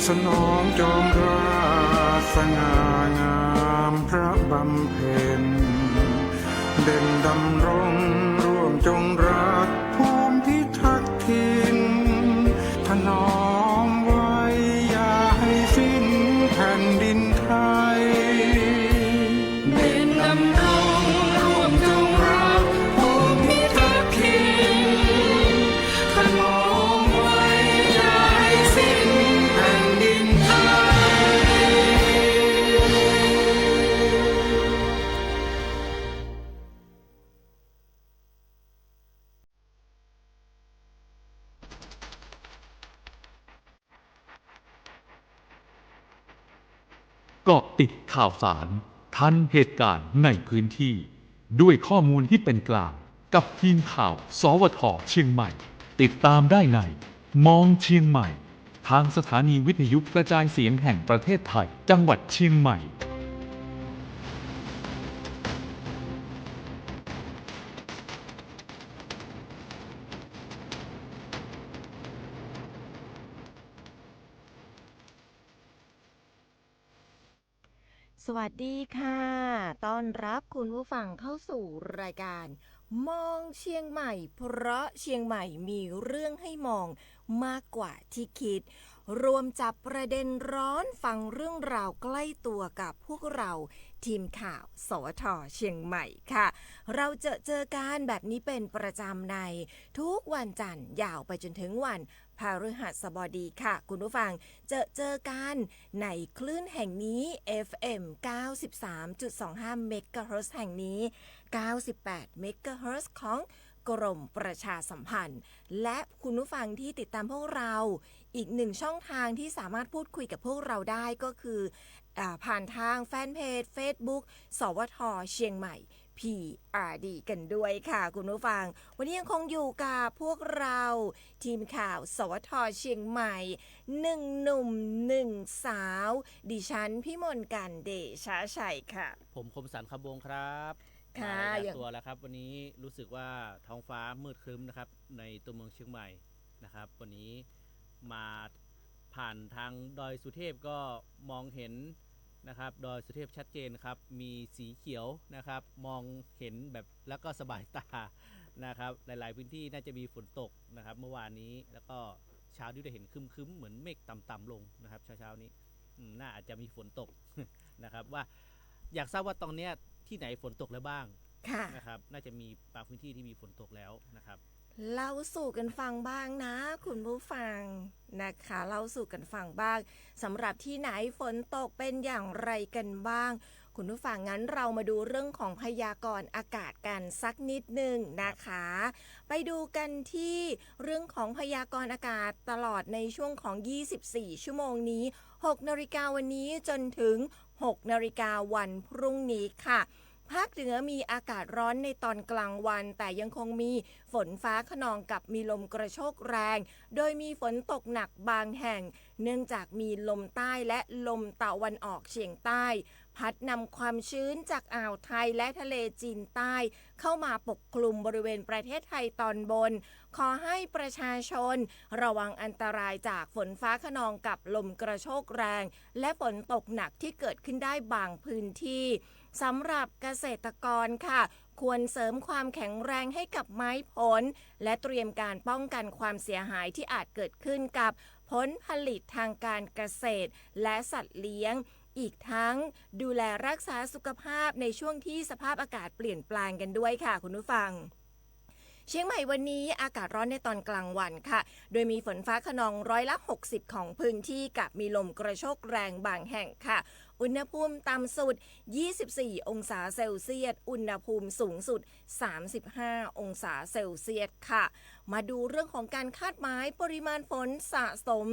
สนองจอมราชสง่างามพระบำเพ็ญเด่นดำรงร่วมจงรักภูมิพิทักษ์ถิ่นถนอมไว้อย่าให้สิ้นแผ่นดินไทยเด่นดำรงร่วมจงรักภูมิพิทักษ์ถิ่นถนอมไว้อย่าให้สิ้นแผ่นดินไทยเกาะติดข่าวสารทันเหตุการณ์ในพื้นที่ ด้วยข้อมูลที่เป็นกลางกับทีมข่าว สวท.เชียงใหม่ ติดตามได้ในมองเชียงใหม่ ทางสถานีวิทยุกระจายเสียงแห่งประเทศไทย จังหวัดเชียงใหม่ สวัสดีค่ะต้อนรับคุณผู้ฟังเข้าสู่รายการมองเชียงใหม่เพราะเชียงใหม่มีเรื่องให้มองมากกว่าที่คิดรวมจับประเด็นร้อนฟังเรื่องราวใกล้ตัวกับพวกเราทีมข่าวสวท.เชียงใหม่ค่ะเราเจอกันแบบนี้เป็นประจำในทุกวันจันทร์ยาวไปจนถึงวันพฤหัสบดีค่ะคุณผู้ฟังเจอกันในคลื่นแห่งนี้ FM 93.25 เมกะเฮิรตซ์แห่งนี้98เมกะเฮิรตซ์ของกรมประชาสัมพันธ์และคุณผู้ฟังที่ติดตามพวกเราอีกหนึ่งช่องทางที่สามารถพูดคุยกับพวกเราได้ก็คือผ่านทางแฟนเพจ Facebook สวท.เชียงใหม่ PRD กันด้วยค่ะคุณผู้ฟังวันนี้ยังคงอยู่กับพวกเราทีมข่าวสวท.เชียงใหม่1หนุ่ม1สาวดิฉันพิมลกันเดชะชัยค่ะผมคมสันต์คำวงครับค่ะอย่างตัวแล้วครับวันนี้รู้สึกว่าท้องฟ้ามืดครึ้มนะครับในตัวเมืองเชียงใหม่นะครับวันนี้มาผ่านทางดอยสุเทพก็มองเห็นนะครับดอยสุเทพชัดเจนครับมีสีเขียวนะครับมองเห็นแบบแล้วก็สบายตานะครับหลายๆพื้นที่น่าจะมีฝนตกนะครับเมื่อวานนี้แล้วก็เช้าที่ได้เห็นครึ้มๆเหมือนเมฆต่ำๆลงนะครับเช้านี้น่าอาจจะมีฝนตก นะครับว่าอยากทราบว่าตอนนี้ที่ไหนฝนตกแล้วบ้างนะครับน่าจะมีบางพื้นที่ที่มีฝนตกแล้วนะครับเล่าสู่กันฟังบ้างนะคุณผู้ฟังนะคะเล่าสู่กันฟังบ้างสำหรับที่ไหนฝนตกเป็นอย่างไรกันบ้างคุณผู้ฟังงั้นเรามาดูเรื่องของพยากรณ์อากาศกันสักนิดนึงนะคะไปดูกันที่เรื่องของพยากรณ์อากาศตลอดในช่วงของ24ชั่วโมงนี้6 นาฬิกาวันนี้จนถึง6 นาฬิกาวันพรุ่งนี้ค่ะภาคเหนือมีอากาศร้อนในตอนกลางวันแต่ยังคงมีฝนฟ้าคะนองกับมีลมกระโชกแรงโดยมีฝนตกหนักบางแห่งเนื่องจากมีลมใต้และลมตะวันออกเฉียงใต้พัดนำความชื้นจากอ่าวไทยและทะเลจีนใต้เข้ามาปกคลุมบริเวณประเทศไทยตอนบนขอให้ประชาชนระวังอันตรายจากฝนฟ้าคะนองกับลมกระโชกแรงและฝนตกหนักที่เกิดขึ้นได้บางพื้นที่สำหรับเกษตรกรค่ะควรเสริมความแข็งแรงให้กับไม้ผลและเตรียมการป้องกันความเสียหายที่อาจเกิดขึ้นกับผลผลิตทางการเกษตรและสัตว์เลี้ยงอีกทั้งดูแลรักษาสุขภาพในช่วงที่สภาพอากาศเปลี่ยนแปลงกันด้วยค่ะคุณผู้ฟังเชียงใหม่วันนี้อากาศร้อนในตอนกลางวันค่ะโดยมีฝนฟ้าคะนอง60%ของพื้นที่กับมีลมกระโชกแรงบางแห่งค่ะอุณหภูมิต่ำสุด24องศาเซลเซียสอุณหภูมิสูงสุด35องศาเซลเซียสค่ะมาดูเรื่องของการคาดหมายปริมาณฝนสะสม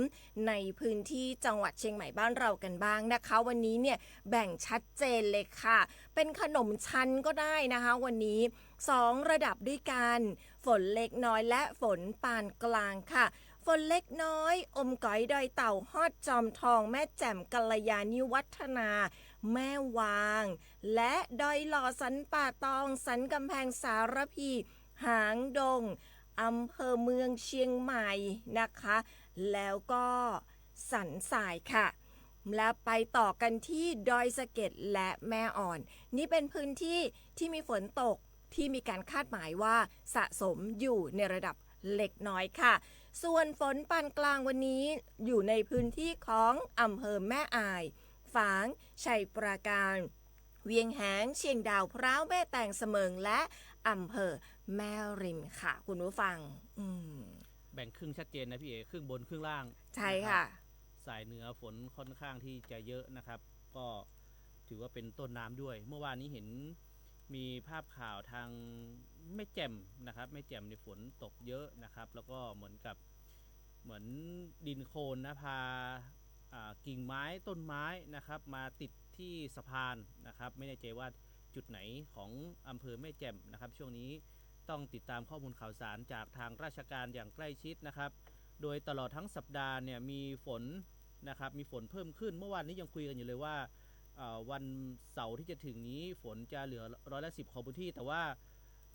ในพื้นที่จังหวัดเชียงใหม่บ้านเรากันบ้างนะคะวันนี้เนี่ยแบ่งชัดเจนเลยค่ะเป็นขนมชั้นก็ได้นะคะวันนี้2ระดับด้วยกันฝนเล็กน้อยและฝนปานกลางค่ะฝนเล็กน้อยอมก๋อยดอยเต่าฮอดจอมทองแม่แจ่มกัลยาณิวัฒนาแม่วางและดอยหล่อสันป่าตองสันกำแพงสารพีหางดงอำเภอเมืองเชียงใหม่นะคะแล้วก็ สันทรายค่ะและไปต่อกันที่ดอยสะเก็ดและแม่อ่อน นี่เป็นพื้นที่ที่มีฝนตกที่มีการคาดหมายว่าสะสมอยู่ในระดับเล็กน้อยค่ะส่วนฝนปานกลางวันนี้อยู่ในพื้นที่ของอำเภอแม่อายฝางชัยปราการเวียงแหงเชียงดาวพร้าวแม่แตงเสมิงและอำเภอแม่ริมค่ะคุณผู้ฟังแบ่งครึ่งชัดเจนนะพี่เอครึ่งบนครึ่งล่างใช่ค่ะสายเหนือฝนค่อนข้างที่จะเยอะนะครับ ก็ถือว่าเป็นต้นน้ำด้วย เมื่อวานนี้เห็นมีภาพข่าวทางแม่แจ่มนะครับแม่แจ่มในฝนตกเยอะนะครับ แล้วก็เหมือนดินโคลนนะพากิ่งไม้ต้นไม้นะครับมาติดที่สะพานนะครับไม่แน่ใจว่าจุดไหนของอำเภอแม่แจ่มนะครับช่วงนี้ต้องติดตามข้อมูลข่าวสารจากทางราชการอย่างใกล้ชิดนะครับโดยตลอดทั้งสัปดาห์เนี่ยมีฝนนะครับมีฝนเพิ่มขึ้นเมื่อวานนี้ยังคุยกันอยู่เลยว่าวันเสาร์ที่จะถึงนี้ฝนจะเหลือ10%ของพื้นที่แต่ว่า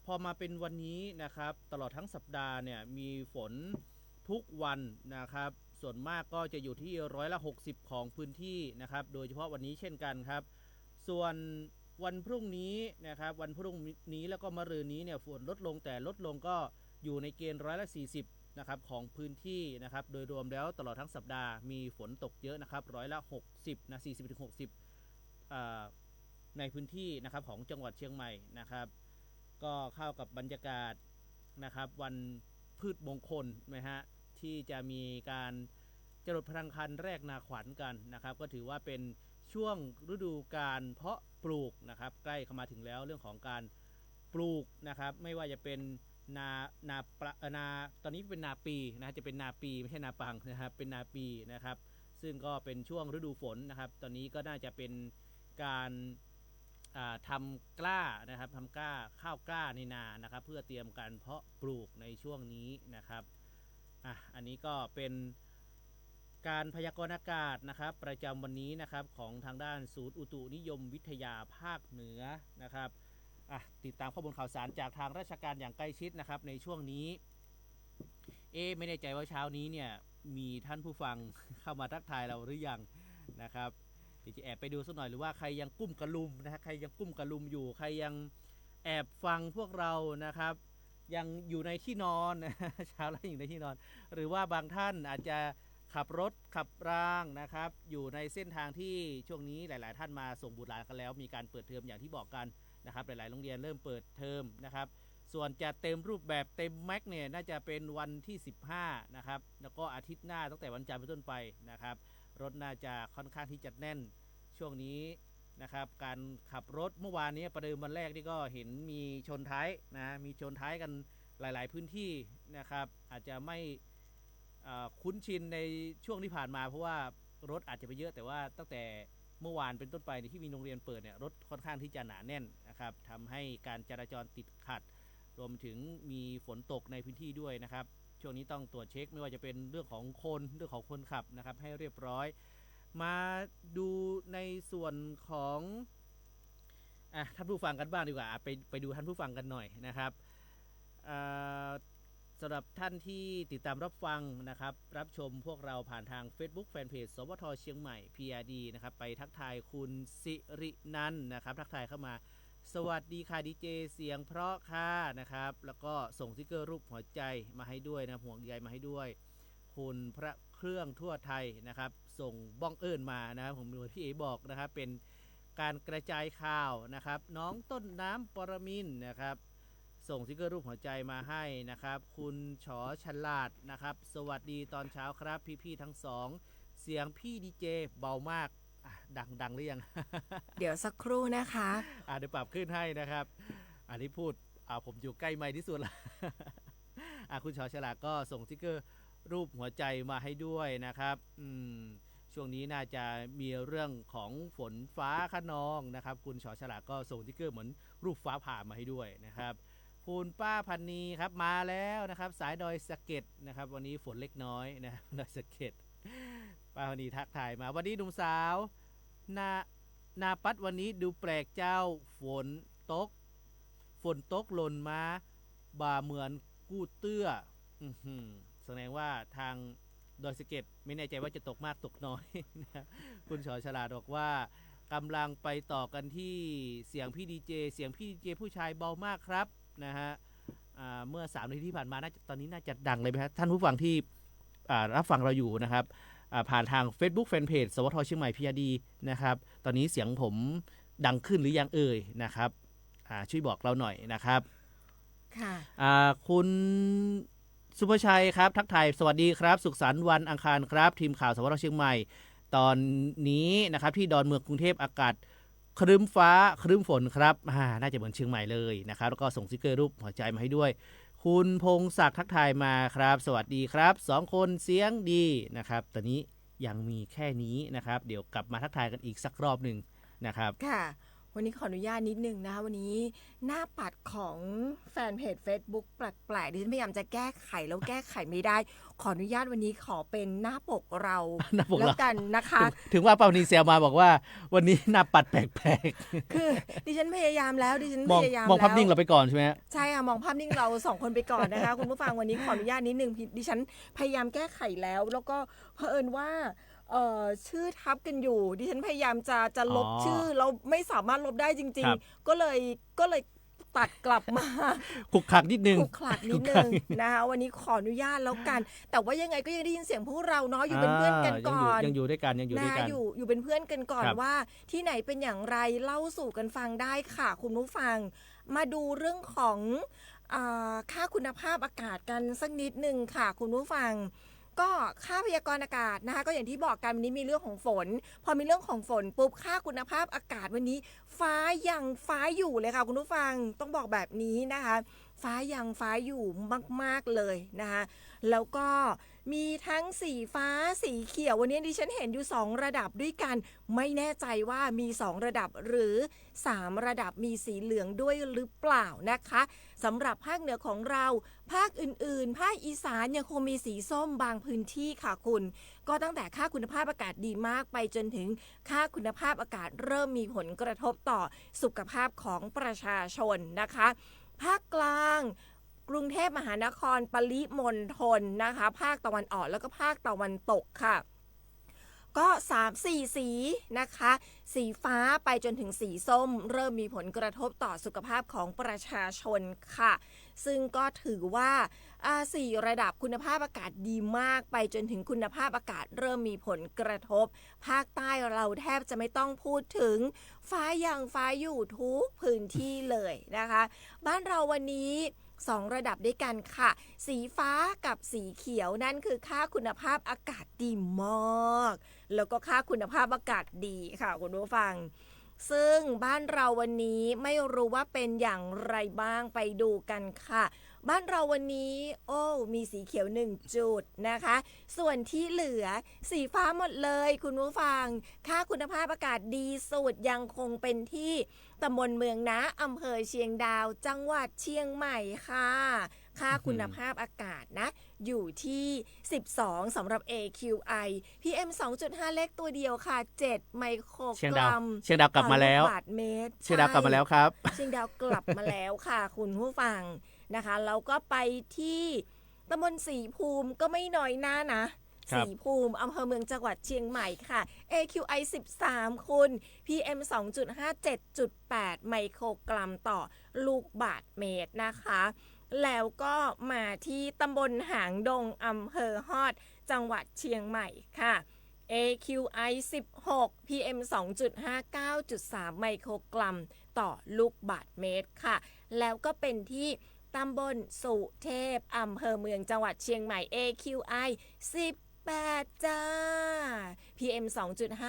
พอมาเป็นวันนี้นะครับตลอดทั้งสัปดาห์เนี่ยมีฝนทุกวันนะครับส่วนมากก็จะอยู่ที่60%ของพื้นที่นะครับโดยเฉพาะวันนี้เช่นกันครับส่วนวันพรุ่งนี้นะครับวันพรุ่งนี้แล้วก็มะรืนนี้เนี่ยฝนลดลงแต่ลดลงก็อยู่ในเกณฑ์40%นะครับของพื้นที่นะครับโดยรวมแล้วตลอดทั้งสัปดาห์มีฝนตกเยอะนะครับ60%นะ40-60%ในพื้นที่นะครับของจังหวัดเชียงใหม่นะครับก็เข้ากับบรรยากาศนะครับวันพืชมงคลนะฮะที่จะมีการจรดพลังคันแรกนาขวัญกันนะครับก็ถือว่าเป็นช่วงฤดูการเพาะปลูกนะครับใกล้เข้ามาถึงแล้วเรื่องของการปลูกนะครับไม่ว่าจะเป็นนาตอนนี้เป็นนาปีนะจะเป็นนาปีไม่ใช่นาปังนะครับเป็นนาปีนะครับซึ่งก็เป็นช่วงฤดูฝนนะครับตอนนี้ก็น่าจะเป็นการทำกล้านะครับทำข้าวกล้าในนานะครับเพื่อเตรียมการเพาะปลูกในช่วงนี้นะครับอันนี้ก็เป็นการพยากรณ์อากาศนะครับประจำวันนี้นะครับของทางด้านศูนย์อุตุนิยมวิทยาภาคเหนือนะครับติดตามข้อมูลข่าวสารจากทางราชการอย่างใกล้ชิดนะครับในช่วงนี้ไม่แน่ใจว่าเช้านี้เนี่ยมีท่านผู้ฟัง เข้ามาทักทายเราหรือยังนะครับเดี๋ยวจะแอบไปดูสักหน่อยหรือว่าใครยังกุ้มกระลุมนะฮะใครยังกุ้มกระลุมอยู่ใครยังแอบฟังพวกเรานะครับยังอยู่ในที่นอนเช้าแล้วอยู่ในที่นอนหรือว่าบางท่านอาจจะขับรถขับรางนะครับอยู่ในเส้นทางที่ช่วงนี้หลายๆท่านมาส่งบุตรหลานกันแล้วมีการเปิดเทอมอย่างที่บอกกันนะครับหลายๆโรงเรียนเริ่มเปิดเทอมนะครับส่วนจะเต็มรูปแบบเต็มแม็กเนี่ยน่าจะเป็นวันที่15นะครับแล้วก็อาทิตย์หน้าตั้งแต่วันจันทร์เป็นต้นไปนะครับรถน่าจะค่อนข้างที่จะแน่นช่วงนี้นะครับการขับรถเมื่อวานนี้ประเดิมวันแรกนี่ก็เห็นมีชนท้ายนะมีชนท้ายกันหลายๆพื้นที่นะครับอาจจะไม่คุ้นชินในช่วงที่ผ่านมาเพราะว่ารถอาจจะไปเยอะแต่ว่าตั้งแต่เมื่อวานเป็นต้นไปที่มีโรงเรียนเปิดเนี่ยรถค่อนข้างที่จะหนาแน่นนะครับทำให้การจราจรติดขัดรวมถึงมีฝนตกในพื้นที่ด้วยนะครับช่วงนี้ต้องตรวจเช็คไม่ว่าจะเป็นเรื่องของคนขับนะครับให้เรียบร้อยมาดูในส่วนของท่านผู้ฟังกันบ้างดีกว่าไปดูท่านผู้ฟังกันหน่อยนะครับสำหรับท่านที่ติดตามรับฟังนะครับรับชมพวกเราผ่านทาง Facebook Fanpage สวทเชียงใหม่ PRD นะครับไปทักทายคุณสิรินันท์นะครับทักทายเข้ามาสวัสดีค่ะดีเจเสียงเพราะค่ะนะครับแล้วก็ส่งสติ๊กเกอร์รูปหัวใจมาให้ด้วยนะห่วงใยมาให้ด้วยคุณพระเครื่องทั่วไทยนะครับส่งบ้องเอิญมานะครับผมดูพี่เอบอกนะครับเป็นการกระจายข่าวนะครับน้องต้นน้ำปรมินทร์นะครับส่งสติ๊กเกอร์รูปหัวใจมาให้นะครับคุณฉอฉลาดนะครับสวัสดีตอนเช้าครับพี่ๆทั้งสองเสียงพี่ดีเจเบามากดังหรือยัง เดี๋ยวสักครู่นะคะเดี๋ยวปรับขึ้นให้นะครับอันนี้พูดผมอยู่ใกล้ไมค์ที่สุดละ คุณฉอฉลาดก็ส่งสติ๊กเกอร์รูปหัวใจมาให้ด้วยนะครับช่วงนี้น่าจะมีเรื่องของฝนฟ้าคะนองนะครับคุณฉอฉลาดก็ส่งสติ๊กเกอร์เหมือนรูปฟ้าผ่ามาให้ด้วยนะครับคุณป้าพันนีครับมาแล้วนะครับสายดอยสะเก็ดนะครับวันนี้ฝนเล็กน้อยนะดอยสะเก็ดป้าพันนีทักทายมาวันนี้หนุ่มสาวนาปัดวันนี้ดูแปลกเจ้าฝนตกหล่นมาบ่าเหมือนกู้เตื้อแสดงว่าทาง ดอยสะเก็ดไม่แน่ใจว่าจะตกมากตกน้อย นะคุณชอฉลาดบอกว่ากำลังไปต่อกันที่เสียงพี่ดีเจเสียงพี่ดีเจผู้ชายเบามากครับนะฮะเมื่อ3 นาทีที่ผ่านมาตอนนี้น่าจะดังเลยไหมครับท่านผู้ฟังที่รับฟังเราอยู่นะครับผ่านทาง Facebook Fanpage สวทเชียงใหม่พีอาร์ดีนะครับตอนนี้เสียงผมดังขึ้นหรือยังเอ่ยนะครับช่วยบอกเราหน่อยนะครับ ค่ะ คุณสุภชัยครับทักทายสวัสดีครับสุขสันต์วันอังคารครับทีมข่าวสวทเชียงใหม่ตอนนี้นะครับที่ดอนเมืองกรุงเทพอากาศครึ้มฟ้าครึ้มฝนครับน่าจะเหมือนเชียงใหม่เลยนะครับแล้วก็ส่งสติกเกอร์รูปหัวใจมาให้ด้วยคุณพงศักดิ์ทักทายมาครับสวัสดีครับ2 คนเสียงดีนะครับตอนนี้ยังมีแค่นี้นะครับเดี๋ยวกลับมาทักทายกันอีกสักรอบหนึ่งนะครับ ค่ะ วันนี้ขออนุญาตนิดนึงนะคะวันนี้หน้าปัดของแฟนเพจ Facebook แปลกๆดิฉันพยายามจะแก้ไขแล้วแก้ไขไม่ได้ ขออนุญาตวันนี้ขอเป็นหน้าปกเรา หน้าปกเรา แล้วกันนะคะ ถึงว่าเปานีเซลมาบอกว่าวันนี้หน้าปัดแปลก คือดิฉันพยายามแล้วดิฉัน ๆม พ อง ยายาม มองภาพ แล้ว นิ่งเราไปก่อนใช่ไหมฮะ ใช่ค่ะมองภาพนิ่งเรา2 คนไปก่อนนะคะ คุณผู้ฟังวันนี้ขออนุญาตนิดนึงดิฉันพยายามแก้ไขแล้วก็เผอิญว่าชื่อทับกันอยู่ดิฉันพยายามจะลบชื่อเราไม่สามารถลบได้จริงๆก็เลยตัดกลับมา ขุกขักนิดนึง ขลุกขลักนิดนึงนะคะวันนี้ขออนุญาตแล้วกัน แต่ว่ายังไงก็ยังได้ยินเสียงพวกเราเนาะอยู่เป็นเพื่อนกันก่อน ยังอยู่ด้วยกันยังอยู่ด้วยกัน อยู่เป็นเพื่อนกันก่อน ครับ ว่าที่ไหนเป็นอย่างไรเล่าสู่กันฟังได้ค่ะคุณผู้ฟัง มาดูเรื่องของค่าคุณภาพอากาศกันสักนิดนึงค่ะคุณผู้ฟัง ก็ค่าพยากรณ์อากาศนะคะก็อย่างที่บอกกันวันนี้มีเรื่องของฝน พอมีเรื่องของฝนปุ๊บค่าคุณภาพอากาศวันนี้ฟ้ายังฟ้าอยู่เลยค่ะคุณผู้ฟังต้องบอกแบบนี้นะคะ ฟ้ายังฟ้าอยู่มากๆเลยนะคะแล้วก็มีทั้งสีฟ้าสีเขียววันนี้ดิฉันเห็นอยู่2 ระดับด้วยกันไม่แน่ใจว่ามี2 ระดับหรือ3 ระดับมีสีเหลืองด้วยหรือเปล่านะคะสำหรับภาคเหนือของเราภาคอื่นๆภาคอีสานยังคงมีสีส้มบางพื้นที่ค่ะคุณก็ตั้งแต่ค่าคุณภาพอากาศดีมากไปจนถึงค่าคุณภาพอากาศเริ่มมีผลกระทบต่อสุขภาพของประชาชนนะคะภาคกลางกรุงเทพมหานครปริมณฑลนะคะภาคตะวันออกแล้วก็ภาคตะวันตกค่ะก็3-4 สีนะคะสีฟ้าไปจนถึงสีส้มเริ่มมีผลกระทบต่อสุขภาพของประชาชนค่ะซึ่งก็ถือว่า4 ระดับคุณภาพอากาศดีมากไปจนถึงคุณภาพอากาศเริ่มมีผลกระทบภาคใต้เราแทบจะไม่ต้องพูดถึงฟ้ายังฟ้าอยู่ทุกพื้นที่เลยนะคะบ้านเราวันนี้2 ระดับด้วยกันค่ะสีฟ้ากับสีเขียวนั่นคือค่าคุณภาพอากาศดีมากแล้วก็ค่าคุณภาพอากาศดีค่ะคุณผู้ฟังซึ่งบ้านเราวันนี้ไม่รู้ว่าเป็นอย่างไรบ้างไปดูกันค่ะบ้านเราวันนี้มีสีเขียว1 จุดนะคะส่วนที่เหลือสีฟ้าหมดเลยคุณผู้ฟังค่าคุณภาพอากาศดีสุดยังคงเป็นที่ตำบลเมืองนะอำเภอเชียงดาวจังหวัดเชียงใหม่ค่ะค่าคุณภาพอากาศนะอยู่ที่12สำหรับ AQI PM 2.5 เล็กตัวเดียวค่ะ7 ไมโครกรัม เชียงดาวกลับมาแล้ว ต่อลูกบาศก์เมตร เชียงดาวกลับมาแล้วครับ เชียงดาวกลับมาแล้วค่ะคุณผู้ฟังนะคะแล้วก็ไปที่ตำบลศรีภูมิก็ไม่น้อยหน้านะศรีภูมิอำเภอเมืองจังหวัดเชียงใหม่ค่ะ AQI 13 คุณ PM 2.5 7.8 ไมโครกรัมต่อลูกบาศก์เมตรนะคะแล้วก็มาที่ตำบลหางดงอำเภอฮอดจังหวัดเชียงใหม่ค่ะ AQI 16 PM 2.5 9.3 ไมโครกรัมต่อลูกบาศก์เมตรค่ะแล้วก็เป็นที่ตำบลสุเทพอำเภอเมืองจังหวัดเชียงใหม่ AQI 18 จ้า PM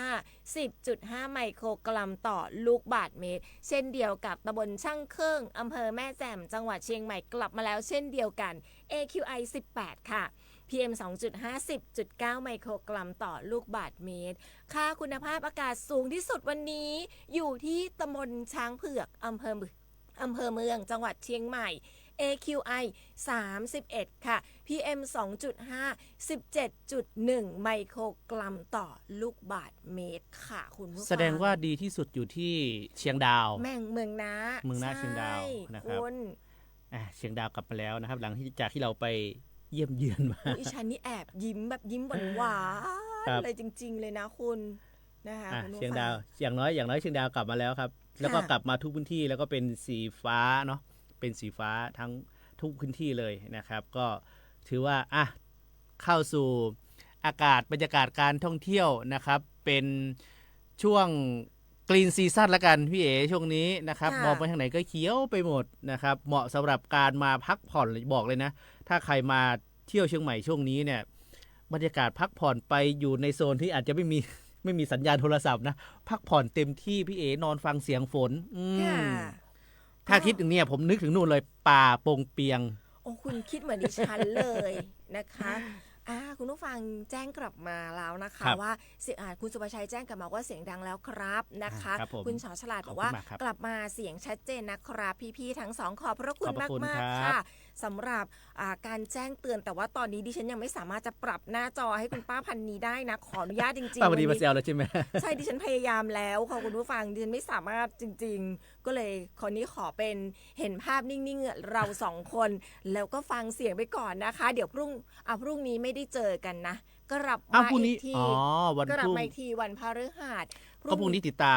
2.5 10.5 ไมโครกรัมต่อลูกบาศก์เมตรเช่นเดียวกับตำบลช่างเครื่องอำเภอแม่แจ่มจังหวัดเชียงใหม่กลับมาแล้วเช่นเดียวกัน AQI 18 ค่ะ PM 2.5 10.9 ไมโครกรัมต่อลูกบาศก์เมตรค่าคุณภาพอากาศสูงที่สุดวันนี้อยู่ที่ตำบลช้างเผือกอำเภอเมืองจังหวัดเชียงใหม่ AQI 31 ค่ะ PM 2.5 17.1 ไมโครกรัมต่อลูกบาศก์เมตรค่ะคุณผู้ฟัง แสดงว่าดีที่สุดอยู่ที่เชียงดาว เมืองนะ เชียงดาวนะครับ คุณ เชียงดาวกลับมาแล้วนะครับหลังจากที่เราไป เยี่ยมเยือนมา อุ๊ยฉันนี่แอบยิ้มแบบยิ้มหวาน ครับ ๆเลยจริง ๆ เลยนะคุณนะคะคุณผู้ เชียง ฟั ดาวอย่างน้อยเชียงดาวกลับมาแล้วครับ แล้วก็กลับมาทุกพื้นที่แล้วก็เป็นสีฟ้าเนาะเป็นสีฟ้าทั้งทุกพื้นที่เลยนะครับ ก็ถือว่าเข้าสู่อากาศบรรยากาศการท่องเที่ยวนะครับ เป็นช่วงกรีนซีซั่นละกันพี่เอ๋ช่วงนี้นะครับมองไปทางไหนก็เขียวไปหมดนะครับ เหมาะสำหรับการมาพักผ่อนบอกเลยนะ ถ้าใครมาเที่ยวเชียงใหม่ช่วงนี้เนี่ยบรรยากาศพักผ่อนไปอยู่ในโซนที่อาจจะไม่มีสัญญาณโทรศัพท์นะพักผ่อนเต็มที่พี่เอ๋นอนฟังเสียงฝน ค่ะ ถ้าคิดถึงเนี่ยผมนึกถึงนู่นเลยป่าปงเปียง โอ้คุณคิดเหมือนดิฉันเลยนะคะคุณผู้ฟังแจ้งกลับมาแล้วนะคะ ครับ ว่าคุณสุภชัยแจ้งกลับมาว่าเสียงดังแล้วครับนะคะ ครับผม คุณชอฉลาด ขอ บบ อกว่า คุณมากครับ กลับมาเสียงชัดเจนนะครับพี่ๆทั้งสองขอบพระคุณ ขอบพระคุณ มาก ครับ ๆค่ะสำหรับการแจ้งเตือนแต่ว่าตอนนี้ดิฉันยังไม่สามารถจะปรับหน้าจอให้คุณป้าพันนี้ได้นะขออนุญาตจริงๆ ป้าพอดี วัน มา นี้ แซวแล้วใช่ไหม ใช่ดิฉันพยายามแล้วค่ะคุณผู้ฟังดิฉันไม่สามารถจริงๆ ก็เลยคนนี้ขอเป็นเห็นภาพนิ่งๆเราสองคน แล้วก็ฟังเสียงไปก่อนนะคะ เดี๋ยวพรุ่งนี้ไม่ได้เจอกันนะกลับมา พรุ่ง อี นี้ กที วัน กลั พ บ รุ่ง มาอีกทีวันพฤหัส ก็พรุ่งนี้ติดตา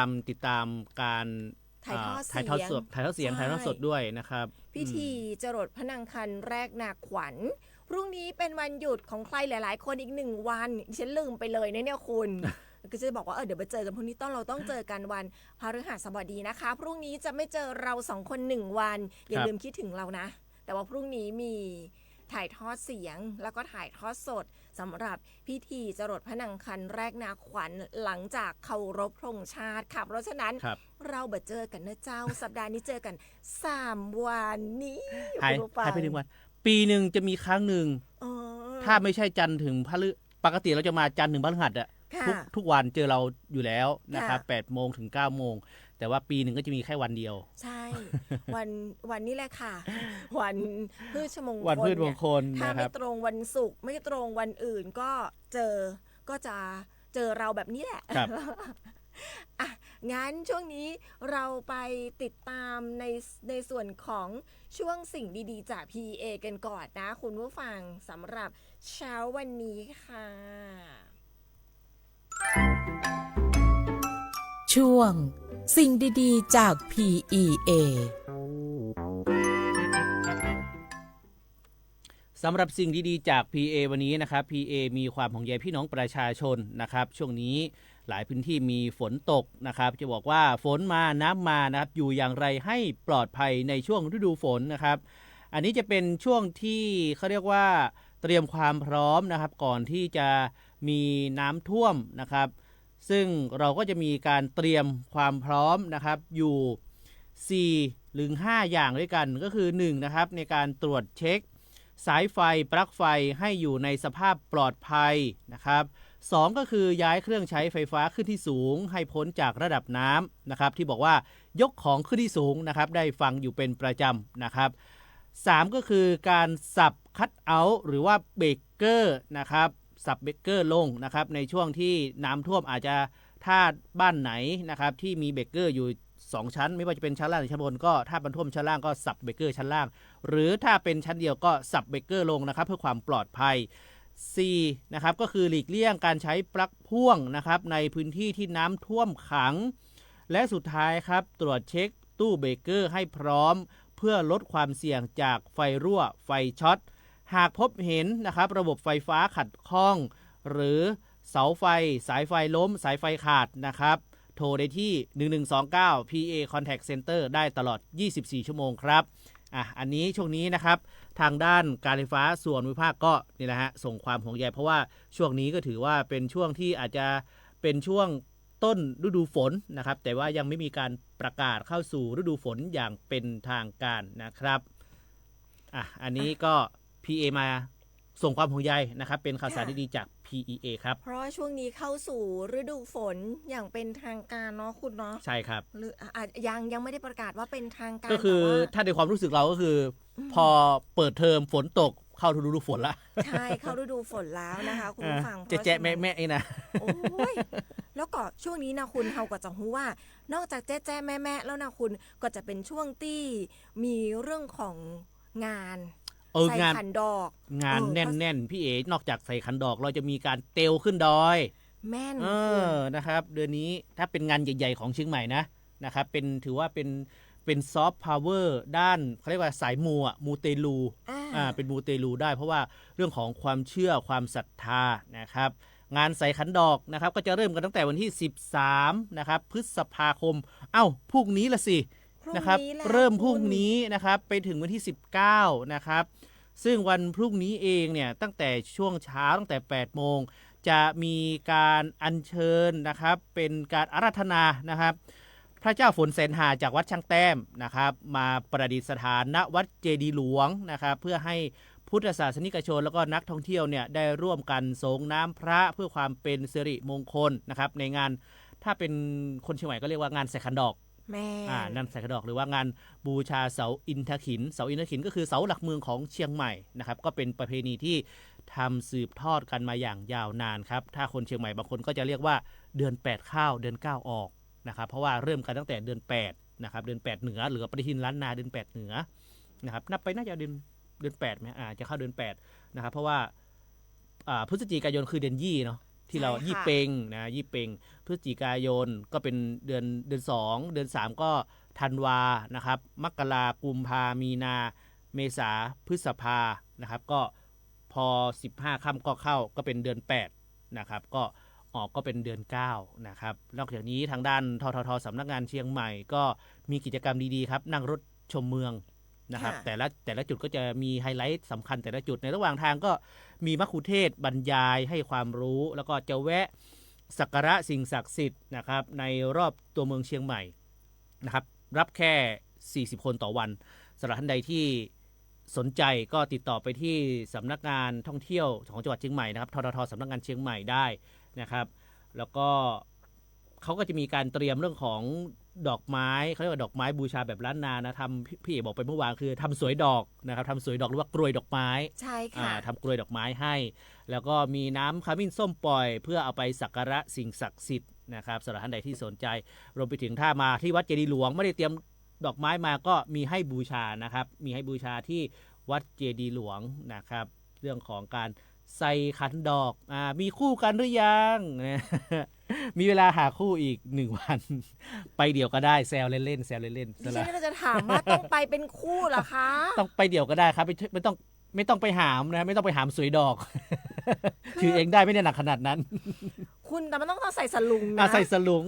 มการ ถ่ายทอด ถ่ายทอดสด ใช่ ถ่ายทอดสดด้วยนะครับ พิธีจรดพระนางคันแรกนาขวัญพรุ่งนี้เป็นวันหยุดของใครหลายๆ คนอีก1 วันดิฉันลืมไปเลยนะเนี่ยคุณ ก็จะบอกว่าเดี๋ยวไปเจอกันพรุ่งนี้เราต้องเจอกันวันพฤหัสบดีนะคะพรุ่งนี้จะไม่เจอเรา2 คน1 วันอย่าลืมคิดถึงเรานะ แต่ว่าพรุ่งนี้มีถ่ายทอดเสียงแล้วก็ถ่ายทอดสดสำหรับพิธีจรดพระนางคันแรกนาขวัญหลังจากเคารพธงชาติค่ะเพราะฉะนั้น ครับ เราเจอกันนะเจ้า สัปดาห์นี้เจอกัน3 วันนี้ หาย คุณผู้ฟัง ไป1 วัน ปีหนึ่งจะมีครั้งหนึ่ง เออ ถ้าไม่ใช่จันทร์ถึงพฤปกติเราจะมาจันทร์ถึงพฤหัสอะ ค่ะ ทุกวันเจอเราอยู่แล้วนะครับ ค่ะ 8 โมงถึง 9 โมง แต่ว่าปีหนึ่งก็จะมีแค่วันเดียว ใช่ วันนี้แหละค่ะ วันพืชมงคล วันพืชมงคล เนี่ยถ้า นะค ไม่ รับ ตรงวันศุกร์ไม่ตรงวันอื่นก็จะเจอเราแบบนี้แหละ ครับ อ่ะงั้นช่วงนี้เราไปติดตามในส่วนของช่วงสิ่งดีๆ จาก PA กันก่อนนะ คุณผู้ฟังสำหรับเช้าวันนี้ค่ะ ช่วงสิ่งดีๆจาก PEA สำหรับสิ่งดีๆจาก PA วันนี้นะครับ PA มีความห่วงใยพี่น้องประชาชนนะครับ ช่วงนี้หลายพื้นที่มีฝนตกนะครับ จะบอกว่าฝนมาน้ำมานะครับอยู่อย่างไรให้ปลอดภัยในช่วงฤดูฝนนะครับ อันนี้จะเป็นช่วงที่เขาเรียกว่าเตรียมความพร้อมนะครับ ก่อนที่จะมีน้ำท่วมนะครับ ซึ่งเราก็จะมีการเตรียมความพร้อมนะครับอยู่4 หรือ 5 อย่างด้วยกันก็คือ1นะครับในการตรวจเช็คสายไฟปลั๊กไฟให้อยู่ในสภาพปลอดภัยนะครับ2ก็คือย้ายเครื่องใช้ไฟฟ้าขึ้นที่สูงให้พ้นจากระดับน้ำนะครับที่บอกว่ายกของขึ้นที่สูงนะครับได้ฟังอยู่เป็นประจำนะครับ3ก็คือการสับคัทเอาท์หรือว่าเบรกเกอร์นะครับสับเบรกเกอร์ลงนะครับในช่วงที่น้ำท่วมอาจจะถ้าบ้านไหนนะครับที่มีเบรกเกอร์อยู่2 ชั้นไม่ว่าจะเป็นชั้นล่างหรือชั้นบนก็ถ้าบรรท่วมชั้นล่างก็สับเบรกเกอร์ชั้นล่างหรือถ้าเป็นชั้นเดียวก็สับเบรกเกอร์ลงนะครับเพื่อความปลอดภัย 4นะครับก็คือหลีกเลี่ยงการใช้ปลั๊กพ่วงนะครับในพื้นที่ที่น้ำท่วมขังและสุดท้ายครับตรวจเช็คตู้เบรกเกอร์ให้พร้อมเพื่อลดความเสี่ยงจากไฟรั่วไฟช็อตหากพบเห็นนะครับระบบไฟฟ้าขัดข้องหรือเสาไฟสายไฟล้มสายไฟขาดนะครับโทรได้ที่1129 PA Contact Center ได้ตลอด24 ชั่วโมงครับอันนี้ช่วงนี้นะครับทางด้านการไฟฟ้าส่วนภูมิภาคก็นี่แหละฮะส่งความห่วงใยเพราะว่าช่วงนี้ก็ถือว่าเป็นช่วงที่อาจจะเป็นช่วงต้นฤดูฝนนะครับแต่ว่ายังไม่มีการประกาศเข้าสู่ฤดูฝนอย่างเป็นทางการนะครับอันนี้ก็ PA มาส่งความห่วงใยนะครับเป็นข่าวสารดีๆจาก PEA ครับเพราะว่าช่วงนี้เข้าสู่ฤดูฝนอย่างเป็นทางการเนาะคุณเนาะ ใช่ครับหรือยังไม่ได้ประกาศว่าเป็นทางการก็คือ แต่ว่า ถ้าในความรู้สึกเราก็คือพอเปิดเทอมฝนตกเข้าฤดูฝนละ ใช่เข้าฤดูฝนแล้วนะคะคุณผู้ฟัง แจ๊ะแม่แม่นะ โอ้ยแล้วก็ช่วงนี้นะคุณเราก็จะรู้ว่านอกจากแจ๊ะแม่แล้วนะคุณก็จะเป็นช่วงที่มีเรื่องของงาน ใส่ งาน ขันดอก งานแน่นๆพี่เอ๋นอกจากใส่ขันดอกเราจะมีการเตลขึ้นดอย แม่น นะครับเดือนนี้ถ้าเป็นงานใหญ่ๆของเชียงใหม่นะครับถือว่าเป็นซอฟต์พาวเวอร์ด้านเขาเรียกว่าสายมูอ่ะมูเตลูเป็นมูเตลูได้เพราะว่าเรื่องของความเชื่อความศรัทธานะครับงานใส่ขันดอกนะครับก็จะเริ่มกันตั้งแต่วันที่13นะครับพฤษภาคมพรุ่งนี้ละสินะครับเริ่มพรุ่งนี้นะครับไปถึงวันที่19นะครับซึ่งวันพรุ่งนี้เองเนี่ยตั้งแต่ช่วงเช้าตั้งแต่8โมงจะมีการอัญเชิญนะครับเป็นการอาราธนานะครับพระเจ้าฝนแสนหาจากวัดช่างแต้มนะครับมาประดิษฐานณวัดเจดีย์หลวงนะครับเพื่อให้พุทธศาสนิกชนแล้วก็นักท่องเที่ยวเนี่ยได้ร่วมกันสงน้ำพระเพื่อความเป็นสิริมงคลนะครับในงานถ้าเป็นคนเชียงใหม่ก็เรียกว่างานใส่ขันดอกแม่นั่นใส่ขันดอกหรือว่างานบูชาเสาอินทขิญเสาอินทขิญก็คือเสาหลักเมืองของเชียงใหม่นะครับก็เป็นประเพณีที่ทำสืบทอดกันมาอย่างยาวนานครับถ้าคนเชียงใหม่บางคนก็จะเรียกว่าเดือน8เข้าเดือน9ออกนะครับเพราะว่าเริ่มกันตั้งแต่เดือน8นะครับเดือน8เหนือหรือปฏิทินล้านนาเดือน8เหนือนะครับนับไปน่าจะเดือน8มั้ยจะเข้าเดือน8นะครับเพราะว่าพฤศจิกายนคือเดือนยี่เนาะที่เรายี่เปงนะยี่เปงพฤศจิกายนก็เป็นเดือน2เดือน3ก็ธันวานะครับมกรากุมภามีนาเมษาพฤษภานะครับก็พอ15ค่ำก็เข้าก็เป็นเดือน8นะครับก็ออกก็เป็นเดือน9นะครับนอกจากนี้ทางด้านทททสำนักงานเชียงใหม่ก็มีกิจกรรมดีๆครับนั่งรถชมเมืองนะครับแต่ละจุดก็จะมีไฮไลท์สำคัญแต่ละจุดในระหว่างทางก็มีมัคคุเทศก์บรรยายให้ความรู้แล้วก็จะแวะสักการะสิ่งศักดิ์สิทธิ์นะครับในรอบตัวเมืองเชียงใหม่นะครับรับแค่40คนต่อวันสำหรับท่านใดที่สนใจก็ติดต่อไปที่สำนักงานท่องเที่ยวของจังหวัดเชียงใหม่นะครับทททสำนักงานเชียงใหม่ได้นะครับแล้วก็เขาก็จะมีการเตรียมเรื่องของดอกไม้เขาเรียกว่าดอกไม้บูชาแบบล้านนานะทำพี่เอกบอกไปเมื่อวานคือทำสวยดอกนะครับทำสวยดอกหรือว่ากรวยดอกไม้ใช่ค่ะทำกรวยดอกไม้ให้แล้วก็มีน้ำขมิ้นส้มปล่อยเพื่อเอาไปสักการะสิ่งศักดิ์สิทธิ์นะครับสำหรับท่านใดที่สนใจรวมไปถึงถ้ามาที่วัดเจดีย์หลวงไม่ได้เตรียมดอกไม้มาก็มีให้บูชานะครับมีให้บูชาที่วัดเจดีย์หลวงนะครับเรื่องของการใส่ขันดอกมีคู่กันหรือยัง มีเวลาหาคู่อีก1วันไปเดี่ยวก็ได้แซวเล่นๆแซวเล่นๆดิฉันก็จะถามว่าต้องไปเป็นคู่เหรอคะต้องไปเดี่ยวก็ได้ครับไม่ต้องไปหามนะไม่ต้องไปหามสวยดอกถือเองได้ไม่ได้หนักขนาดนั้นคุณแต่มันต้องใส่สลุงนะใส่สลุง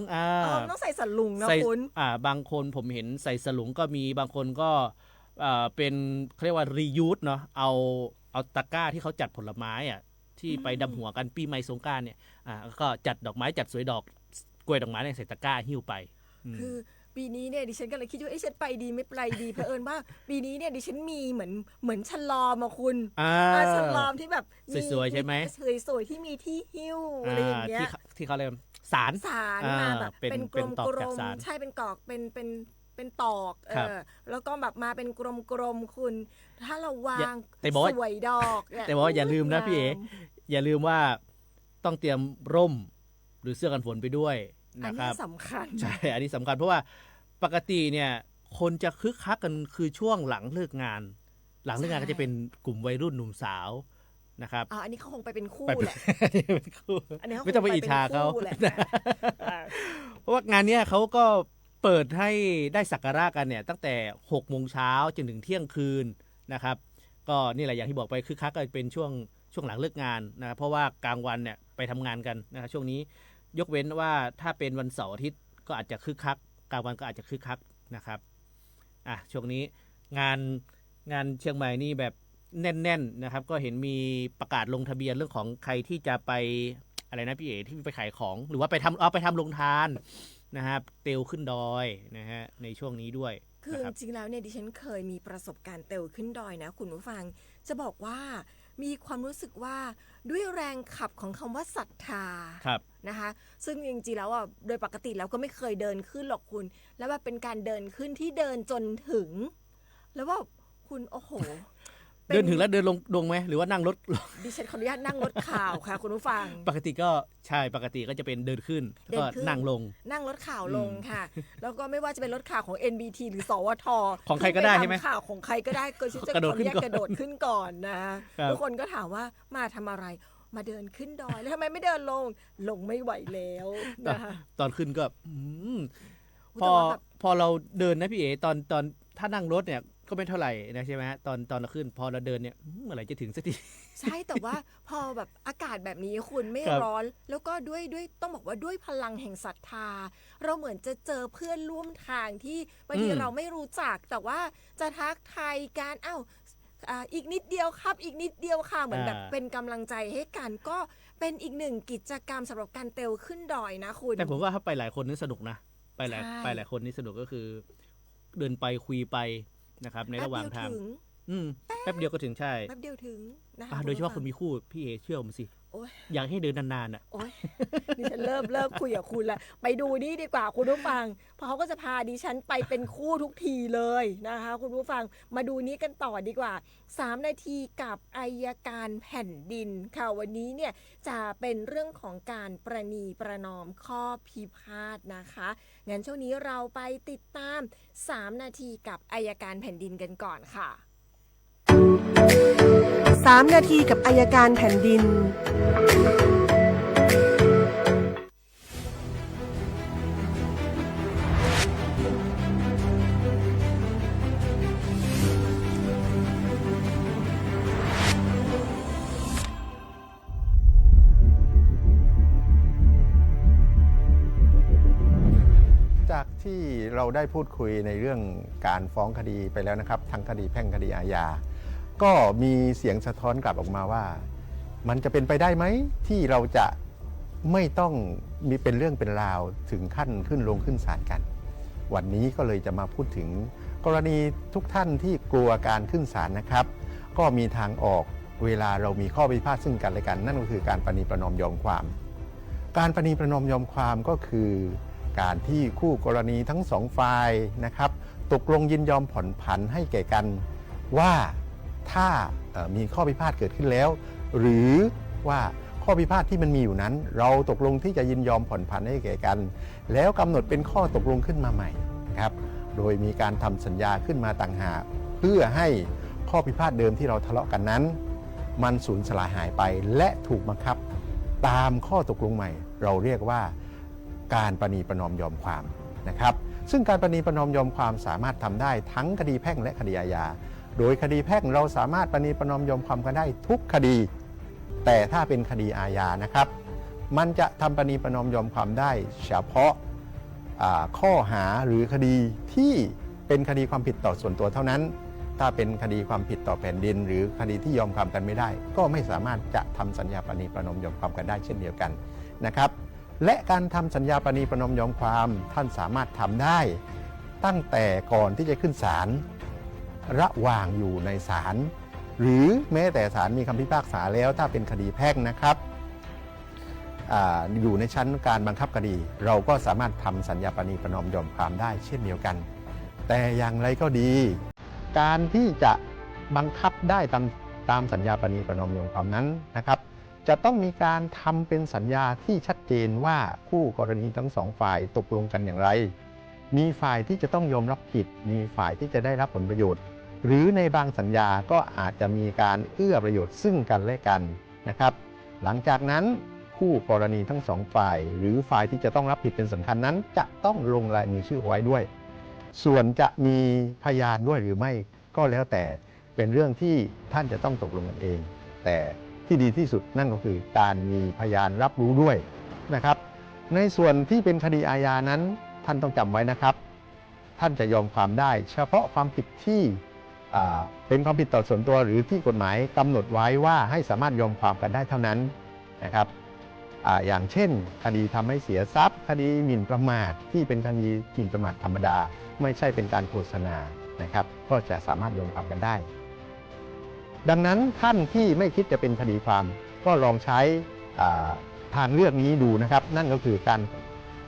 ต้องใส่สลุงนะคุณบางคนผมเห็นใส่สลุงก็มีบางคนก็เป็นเขาเรียกว่ารียูสเนาะเอาตะกร้าที่เขาจัดผลไม้ที่ไปดำหัวกันปีใหม่สงกรานต์เนี่ยก็จัดดอกไม้จัดสวยดอกกล้วยดอกไม้ใส่ตะกร้าหิ้วไปคือปีนี้เนี่ยดิฉันก็เลยคิดว่าฉันไปดีไม่ไปดีเผอิญว่าปีนี้เนี่ยดิฉันมีเหมือนฉลอมคุณฉลอมที่แบบสวยๆใช่ไหมสวยๆที่มีที่หิ้วอะไรอย่างเงี้ยที่เขาเรียกสารมาแบบเป็นกลมๆใช่เป็นกอกเป็นตอกแล้วก็แบบมาเป็นกลมๆคุณถ้าเราวางสวยดอกแต่ว่าอย่าลืมนะพี่เอ๋อย่าลืมว่าต้องเตรียมร่มหรือเสื้อกันฝนไปด้วยนะครับอันนี้สำคัญใช่อันนี้สำคัญเพราะว่าปกติเนี่ยคนจะคึกคักกันคือช่วงหลังเลิกงานก็จะเป็นกลุ่มวัยรุ่นหนุ่มสาวนะครับอันนี้เขาคงไปเป็นคู่แหละไม่ต้องไปอิจฉาเขาเพราะว่างานนี้เขาก็เปิดให้ได้สักการะกันเนี่ยตั้งแต่6โมงเช้าจนถึงเที่ยงคืนนะครับก็นี่แหละอย่างที่บอกไปคึกคักก็เป็นช่วงหลังเลิกงานนะเพราะว่ากลางวันเนี่ยไปทำงานกันนะครับช่วงนี้ยกเว้นว่าถ้าเป็นวันเสาร์อาทิตย์ก็อาจจะคึกคักกลางวันก็อาจจะคึกคักนะครับช่วงนี้งานเชียงใหม่นี่แบบแน่นๆนะครับก็เห็นมีประกาศลงทะเบียนเรื่องของใครที่จะไปอะไรนะพี่เอ๋ที่ไปขายของหรือว่าไปทำโรงทานนะครับเตลขึ้นดอยนะฮะในช่วงนี้ด้วยคือจริงๆแล้วเนี่ยดิฉันเคยมีประสบการณ์เตลขึ้นดอยนะคุณผู้ฟังจะบอกว่ามีความรู้สึกว่าด้วยแรงขับของคำว่าศรัทธานะคะซึ่งจริงๆแล้วโดยปกติแล้วก็ไม่เคยเดินขึ้นหรอกคุณแล้วว่าเป็นการเดินขึ้นที่เดินจนถึงแล้วว่าคุณโอ้โห เดินถึงแล้วเดินลงไหมหรือว่านั่งรถ ดิฉันขออนุญาตนั่งรถข่าวค่ะ คุณผู้ฟัง ปกติก็ใช่ปกติก็จะเป็นเดินขึ้นแล้วก็ เดินขึ้น นั่งลง นั่งรถข่าวลงค่ะ แล้วก็ไม่ว่าจะเป็นรถข่าวของ NBT หรือสวท ของใครก็ได้ใช่ไหม ข่าวของใครก็ได้ก็ฉันจะ กระโดด ขออนุญาต ขึ้นก่อน กระโดดขึ้นก่อนนะครับ ทุกคนก็ถามว่ามาทำอะไรมาเดินขึ้นดอยแล้วทำไมไม่เดินลงไม่ไหวแล้วนะคะ ตอนขึ้นก็พ แต่ อ ว่าแบบ พอเราเดินนะพี่เอ๋ตอนถ้านั่งรถเนี่ยก็ไม่เท่าไหร่นะใช่ไหมตอนเราขึ้น พอเราเดินเนี่ยเมื่อไหร่จะถึงสักที ใช่แต่ว่าพอแบบอากาศแบบนี้คุณไม่ ครับ ร้อน แล้วก็ด้วยต้องบอกว่าด้วยพลังแห่งศรัทธา เราเหมือนจะเจอเพื่อนร่วมทางที่บางทีเราไม่รู้จัก แต่ว่าจะทักทายกันอีกนิดเดียวครับ อีกนิดเดียวค่ะเหมือนแบบเป็นกำลังใจให้กันก็เป็นอีกหนึ่งกิจกรรมสำหรับการเตลขึ้นดอยนะคุณ แต่ผมว่าถ้าไปหลายคนนี่สนุกนะไปหลาย ใช่ ไปหลายคนนี่สนุกก็คือ เดินไปคุยไปนะครับในระหว่างทาง แป๊บเดียวถึง แป๊บเดียวก็ถึงใช่ แป๊บเดียวถึงนะคะ โดยเฉพาะ ณ คน ผู้ฟัง มีคู่พี่เอเชื่อผมสิ โอ๊ย อยากให้เดินนานๆอ่ะ โอ๊ยดิฉันเริ่มคุยกับคุณแล้วไปดูนี่ดีกว่าคุณผู้ฟังเพราะเขาก็จะพาดิฉันไปเป็นคู่ทุกทีเลยนะคะคุณผู้ฟังมาดูนี้กันต่อดีกว่า3 นาทีกับอัยการแผ่นดินค่ะวันนี้เนี่ยจะเป็นเรื่องของการประนีประนอมข้อพิพาทนะคะงั้นช่วงนี้เราไปติดตาม3 นาทีกับอัยการแผ่นดินกันก่อนค่ะ3 นาทีกับอัยการแผ่นดิน จากที่เราได้พูดคุยในเรื่องการฟ้องคดีไปแล้วนะครับทั้งคดีแพ่งคดีอาญาก็มีเสียงสะท้อนกลับออกมาว่า มันจะเป็นไปได้ไหมที่เราจะไม่ต้องมีเป็นเรื่องเป็นราวถึงขั้นขึ้นศาลกัน วันนี้ก็เลยจะมาพูดถึงกรณีทุกท่านที่กลัวการขึ้นศาลนะครับ ก็มีทางออกเวลาเรามีข้อพิพาทซึ่งกันและกัน นั่นก็คือการประนีประนอมยอมความ การประนีประนอมยอมความก็คือการที่คู่กรณีทั้งสองฝ่ายนะครับตกลงยินยอมผ่อนผันให้แก่กันว่าถ้ามีข้อพิพาทเกิดขึ้นแล้ว หรือว่าข้อพิพาทที่มันมีอยู่นั้น เราตกลงที่จะยินยอมผ่อนผันให้แก่กัน แล้วกำหนดเป็นข้อตกลงขึ้นมาใหม่ครับโดยมีการทำสัญญาขึ้นมาต่างหากเพื่อให้ข้อพิพาทเดิมที่เราทะเลาะกันนั้น มันสูญสลายหายไปและถูกบังคับตามข้อตกลงใหม่ เราเรียกว่าการประนีประนอมยอมความนะครับซึ่งการประนีประนอมยอมความสามารถทำได้ทั้งคดีแพ่งและคดีอาญาโดยคดีแพ่งเราสามารถประนีประนอมยอมความกันได้ทุกคดีแต่ถ้าเป็นคดีอาญานะครับมันจะทำประนีประนอมยอมความได้เฉพาะข้อหาหรือคดีที่เป็นคดีความผิดต่อส่วนตัวเท่านั้นถ้าเป็นคดีความผิดต่อแผ่นดินหรือคดีที่ยอมความกันไม่ได้ก็ไม่สามารถจะทำสัญญาประนีประนอมยอมความกันได้เช่นเดียวกันนะครับและการทำสัญญาประนีประนอมยอมความท่านสามารถทำได้ตั้งแต่ก่อนที่จะขึ้นศาลระหว่างอยู่ในศาลหรือแม้แต่ศาลมีคำพิพากษาแล้วถ้าเป็นคดีแพ่งนะครับอยู่ในชั้นการบังคับคดีเราก็สามารถทำสัญญาประนีประนอมยอมความได้เช่นเดียวกันแต่อย่างไรก็ดีการที่จะบังคับได้ตามสัญญาประนีประนอมยอมความนั้นนะครับจะต้องมีการทำเป็นสัญญาที่ชัดเจนว่าคู่กรณีทั้งสองฝ่ายตกลงกันอย่างไรมีฝ่ายที่จะต้องยอมรับผิดมีฝ่ายที่จะได้รับผลประโยชน์หรือในบางสัญญาก็อาจจะมีการเอื้อประโยชน์ซึ่งกันและกันนะครับหลังจากนั้นคู่กรณีทั้งสองฝ่ายหรือฝ่ายที่จะต้องรับผิดเป็นสำคัญนั้นจะต้องลงลายมือชื่อไว้ด้วยส่วนจะมีพยานด้วยหรือไม่ก็แล้วแต่เป็นเรื่องที่ท่านจะต้องตกลงกันเองแต่ที่ดีที่สุดนั่นก็คือการมีพยานรับรู้ด้วยนะครับในส่วนที่เป็นคดีอาญานั้นท่านต้องจำไว้นะครับท่านจะยอมความได้เฉพาะความผิดที่เป็นความผิดต่อส่วนตัวหรือที่กฎหมายกำหนดไว้ว่าให้สามารถยอมความกันได้เท่านั้นนะครับอย่างเช่นคดีทำให้เสียทรัพย์คดีหมิ่นประมาทที่เป็นคดีหมิ่นประมาทธรรมดาไม่ใช่เป็นการโฆษณานะครับก็จะสามารถยอมความกันได้ดังนั้นท่านที่ไม่คิดจะเป็นคดีความก็ลองใช้ทางเลือกนี้ดูนะครับนั่นก็คือการ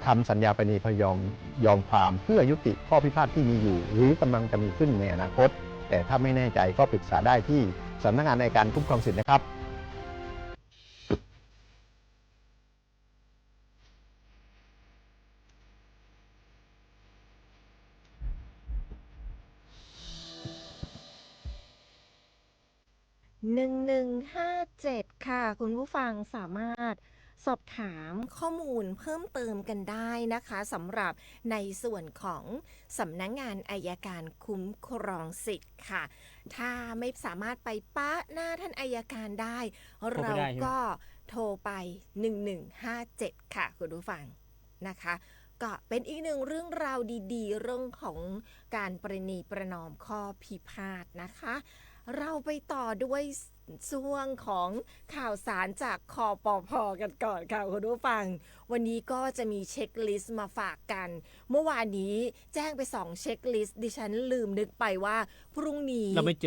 ทำสัญญาประนีประนอมยอมความเพื่อยุติข้อพิพาทที่มีอยู่หรือกำลังจะมีขึ้นในอนาคตแต่ถ้าไม่แน่ใจก็ปรึกษาได้ที่ สำนักงานอัยการคุ้มครองสิทธินะครับ 1157 ค่ะ คุณผู้ฟังสามารถสอบถามข้อมูลเพิ่มเติมกันได้นะคะสำหรับในส่วนของสำนักงานอัยการคุ้มครองสิทธิ์ค่ะ ถ้าไม่สามารถไปป๊ะหน้าท่านอัยการได้ เราก็โทรไป 1157 ค่ะคุณผู้ฟังนะคะ ก็เป็นอีกหนึ่งเรื่องราวดีๆ เรื่องของการประนีประนอมข้อพิพาทนะคะ เราไปต่อด้วยช่วงของข่าวสารจากคปภ.กันก่อนค่ะคุณผู้ฟังวันนี้ก็จะมีเช็คลิสต์มาฝากกันเมื่อวานนี้แจ้งไป2เช็คลิสต์ดิฉันลืมนึกไปว่าพรุ่งนี้เราไม่เ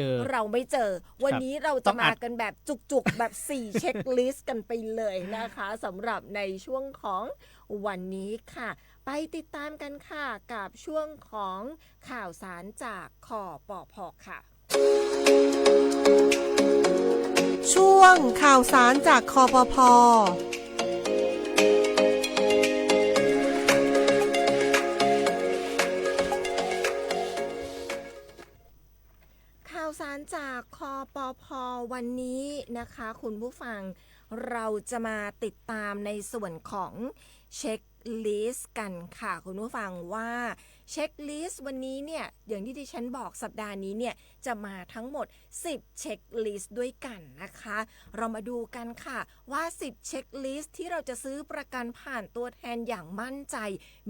จอวันนี้เราจะมากันแบบจุกๆแบบ4เช็คลิสต์กันไปเลยนะคะสำหรับในช่วงของวันนี้ค่ะไปติดตามกันค่ะกับช่วงของข่าวสารจากคปภ.ค่ะช่วงข่าวสารจากคปภ.ข่าวสารจากคปภ.วันนี้นะคะคุณผู้ฟังเราจะมาติดตามในส่วนของเช็คลิสต์กันค่ะคุณผู้ฟังว่าเช็คลิสต์วันนี้เนี่ยอย่างที่ดิฉันบอกสัปดาห์นี้เนี่ยจะมาทั้งหมด10เช็คลิสต์ด้วยกันนะคะเรามาดูกันค่ะว่า10เช็คลิสต์ที่เราจะซื้อประกันผ่านตัวแทนอย่างมั่นใจ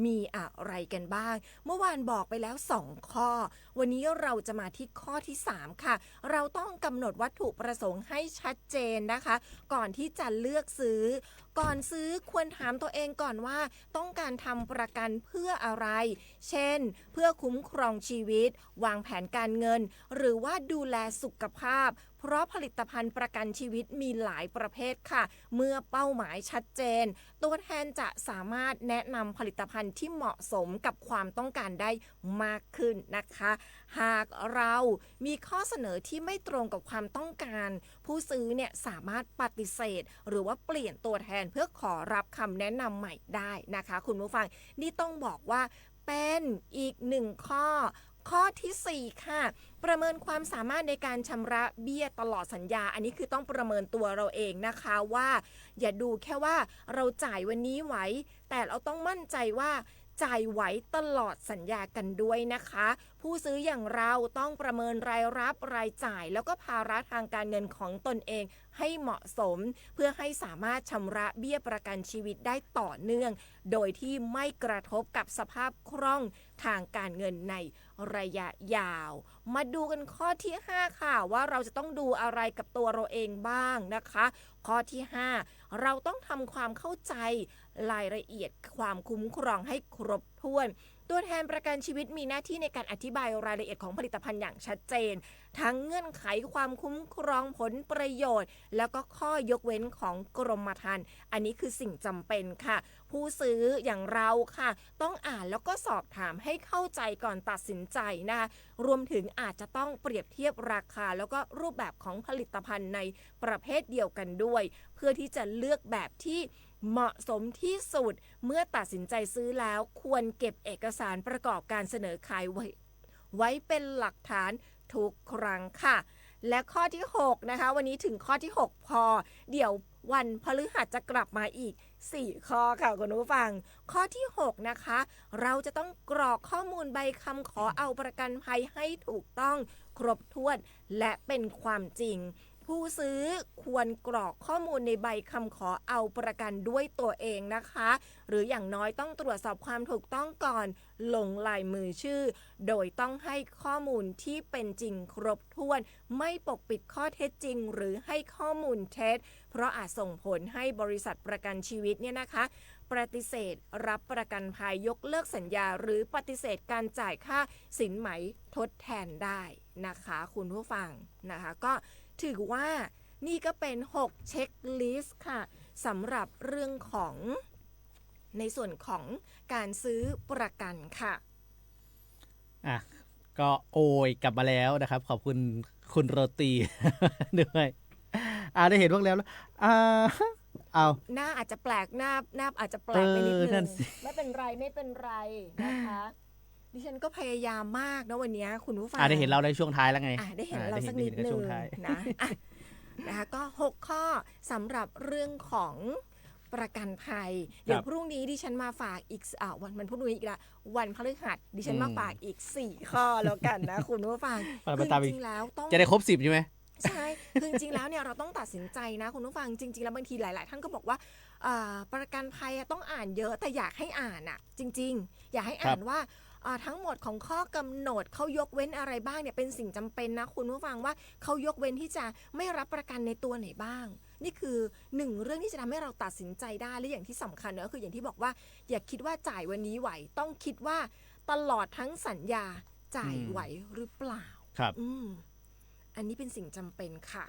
มีอะไรกันบ้างเมื่อวานบอกไปแล้ว2ข้อวันนี้เราจะมาที่ข้อที่3ค่ะเราต้องกำหนดวัตถุประสงค์ให้ชัดเจนนะคะก่อนที่จะเลือกซื้อก่อนซื้อควรถามตัวเองก่อนว่าต้องการทำประกันเพื่ออะไรเช่นเพื่อคุ้มครองชีวิตวางแผนการเงินหรือว่าดูแลสุขภาพเพราะผลิตภัณฑ์ประกันชีวิตมีหลายประเภทค่ะเมื่อเป้าหมายชัดเจนตัวแทนจะสามารถแนะนำผลิตภัณฑ์ที่เหมาะสมกับความต้องการได้มากขึ้นนะคะหากเรามีข้อเสนอที่ไม่ตรงกับความต้องการผู้ซื้อเนี่ยสามารถปฏิเสธหรือว่าเปลี่ยนตัวแทนเพื่อขอรับคำแนะนำใหม่ได้นะคะคุณผู้ฟังนี่ต้องบอกว่าเป็นอีก1ข้อที่4ค่ะประเมินความสามารถในการชำระเบี้ยตลอดสัญญาอันนี้คือต้องประเมินตัวเราเองนะคะว่าอย่าดูแค่ว่าเราจ่ายวันนี้ไหวแต่เราต้องมั่นใจว่าจ่ายไหวตลอดสัญญากันด้วยนะคะผู้ซื้ออย่างเราต้องประเมินรายรับรายจ่ายแล้วก็ภาระทางการเงินของตนเองให้เหมาะสมเพื่อให้สามารถชำระเบี้ยประกันชีวิตได้ต่อเนื่องโดยที่ไม่กระทบกับสภาพคล่องทางการเงินในระยะยาวมาดูกันข้อที่5ค่ะว่าเราจะต้องดูอะไรกับตัวเราเองบ้างนะคะข้อที่5เราต้องทำความเข้าใจรายละเอียดความคุ้มครองให้ครบถ้วนตัวแทนประกันชีวิตมีหน้าที่ในการอธิบายรายละเอียดของผลิตภัณฑ์อย่างชัดเจนทั้งเงื่อนไขความคุ้มครองผลประโยชน์แล้วก็ข้อยกเว้นของกรมธรรม์อันนี้คือสิ่งจำเป็นค่ะผู้ซื้ออย่างเราค่ะต้องอ่านแล้วก็สอบถามให้เข้าใจก่อนตัดสินใจนะคะรวมถึงอาจจะต้องเปรียบเทียบราคาแล้วก็รูปแบบของผลิตภัณฑ์ในประเภทเดียวกันด้วยเพื่อที่จะเลือกแบบที่เหมาะสมที่สุดเมื่อตัดสินใจซื้อแล้วควรเก็บเอกสารประกอบการเสนอขายไว้เป็นหลักฐานทุกครั้งค่ะและข้อที่6นะคะวันนี้ถึงข้อที่6พอเดี๋ยววันพฤหัสจะกลับมาอีก4ข้อค่ะคุณผู้ฟังข้อที่6นะคะเราจะต้องกรอกข้อมูลใบคำขอเอาประกันภัยให้ถูกต้องครบถ้วนและเป็นความจริงผู้ซื้อควรกรอกข้อมูลในใบคำขอเอาประกันด้วยตัวเองนะคะหรืออย่างน้อยต้องตรวจสอบความถูกต้องก่อนลงลายมือชื่อโดยต้องให้ข้อมูลที่เป็นจริงครบถ้วนไม่ปกปิดข้อเท็จจริงหรือให้ข้อมูลเท็จเพราะอาจส่งผลให้บริษัทประกันชีวิตเนี่ยนะคะปฏิเสธรับประกันภัยยกเลิกสัญญาหรือปฏิเสธการจ่ายค่าสินไหมทดแทนได้นะคะคุณผู้ฟังนะคะก็ถือว่านี่ก็เป็น6เช็คลิสต์ค่ะสำหรับเรื่องของในส่วนของการซื้อประกันค่ะก็โอยกลับมาแล้วนะครับขอบคุณค คุณโรตี ด้วยได้เห็นบ้างแล้วเอา หน้าอาจจะแปลกหน้าอาจจะแปลกไปนิด นั่ นึ น ง สิ ไม่เป็นไรนะคะดิฉันก็พยายามมากนะวันนี้คุณผู้ฟัง ได้เห็นเราในช่วงท้ายแล้วไง ได้เห็นเราสักนิดนึ ช่ ง วงท้าย นะนะคะก็6ข้อสำหรับเรื่องของประกันภัย เดี๋ยวพรุ่งนี้ดิฉันมาฝากอีกวันพรุ่งนี้อีกละวันพฤหัสดิฉันมาฝากอีก4ข้อแล้วกันนะคุณผู้ฟัง ไปตามอีก จริงๆแล้วต้อง จะได้ครบ10ใช่ไหม ใช่คือจริงๆแล้วเนี่ยเราต้องตัดสินใจนะคุณผู้ฟังจริงๆแล้วบางทีหลายๆท่านก็บอกว่าประกันภัยต้องอ่านเยอะแต่อยากให้อ่านอ่ะจริงๆอยากให้อ่านว่าทั้งหมดของข้อกำหนดเขายกเว้นอะไรบ้างเนี่ยเป็นสิ่งจำเป็นนะคุณผู้ฟังว่าเขายกเว้นที่จะไม่รับประกันในตัวไหนบ้างนี่คือหนึ่งเรื่องที่จะทำให้เราตัดสินใจได้และอย่างที่สำคัญก็คืออย่างที่บอกว่าอย่าคิดว่าจ่ายวันนี้ไหวต้องคิดว่าตลอดทั้งสัญญาจ่ายไหวหรือเปล่า ครับ อันนี้เป็นสิ่งจำเป็นค่ะ